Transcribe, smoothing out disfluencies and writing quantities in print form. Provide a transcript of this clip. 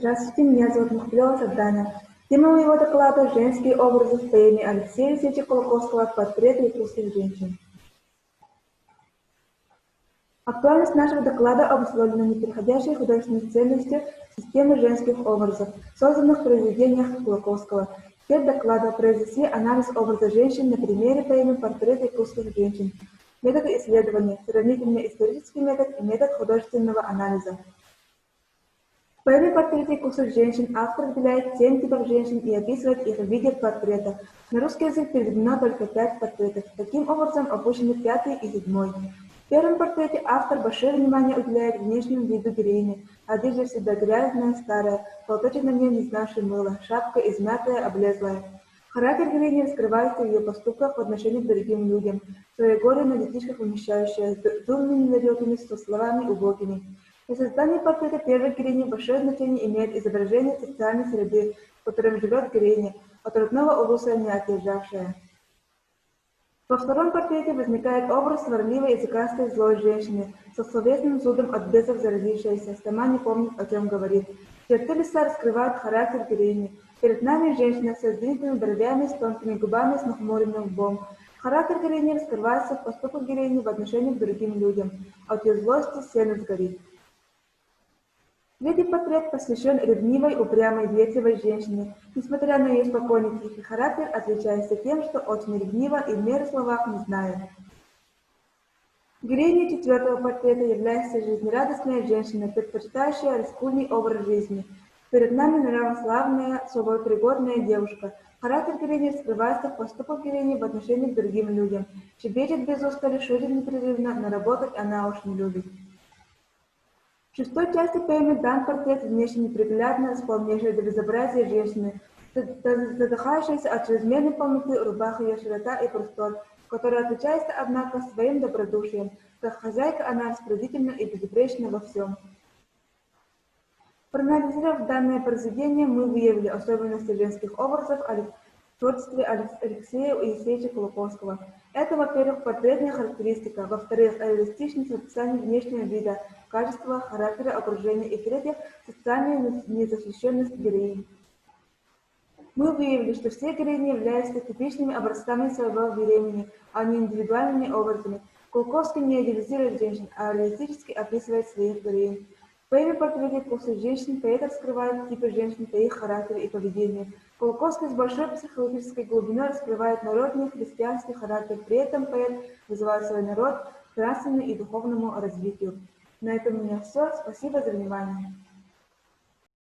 Здравствуйте, меня зовут Мухбилова Садданя. Тема моего доклада – женские образы в поэме Алексея Алексеевича Колокосского «Портреты якутских женщин». Актуальность нашего доклада обусловлена непреходящей художественной ценностью системы женских образов, созданных в произведениях Колокосского. Цель доклада – произвести анализ образа женщин на примере поэмы «Портреты якутских женщин», методы исследования, сравнительный исторический метод и метод художественного анализа. В поэме «Портреты якутских женщин» автор выделяет 7 типов женщин и описывает их в виде портрета. На русский язык переведено только 5 портретов. Таким образом, опущены 5-й и 7-й. В первом портрете автор большое внимание уделяет внешнему виду героини. Одежда всегда грязная, старая, полоточек на ней не знавший мыла, шапка измятая, облезлая. Характер героини раскрывается в ее поступках в отношении к другим людям, свое горе на детишках умещающее, с умными намеками, со словами убогими. Для создания портрета первой героини большое значение имеет изображение социальной среды, в которой живет героиня, от родного улуса не отъезжавшая. Во втором портрете возникает образ сварливой и языкастой злой женщины, со словесным зудом от бесов заразившейся, сама не помнит, о чем говорит. Черты лица раскрывают характер героини. Перед нами женщина с длинными бровями, с тонкими губами, с нахмуренным лбом. Характер героини раскрывается в поступках героини в отношении к другим людям. От ее злости сено сгорит. Третий портрет посвящен ревнивой, упрямой, ветливой женщине. Несмотря на ее спокойный тихий характер, отличается тем, что очень ревнива и в меру словах не знает. Героиней четвертого портрета является жизнерадостная женщина, предпочитающая раскульный образ жизни. Перед нами нравославная, собой пригодная девушка. Характер героини раскрывается в поступках героини в отношении к другим людям. Щебечет без устали, шутит непрерывно, но работать она уж не любит. В шестой части поэмы дан портрет внешне неприглядно, с полнейшей до безобразия женщины, задыхающейся от чрезмерной полноты рубах ее широта и простор, которая отличается, однако, своим добродушием. Как хозяйка она распорядительна и безупречна во всем. Проанализировав данное произведение, мы выявили особенности женских образов в творчестве Алексея Алексеевича Колокосского. Это, во-первых, портретная характеристика, во-вторых, реалистичность в описании внешнего вида, качества, характера, окружения и, в-третьих, социальная незащищенность героинь. Мы выявили, что все героини являются типичными образцами своего времени, а не индивидуальными образами. Колокосский не идеализирует женщин, а реалистически описывает своих героинь. В поэме «Портреты якутских женщин» поэт раскрывает типы женщин по их характеру и поведению. Колокосский с большой психологической глубиной раскрывает народный христианский характер, при этом поэт вызывает свой народ к нравственному и духовному развитию. На этом у меня все. Спасибо за внимание.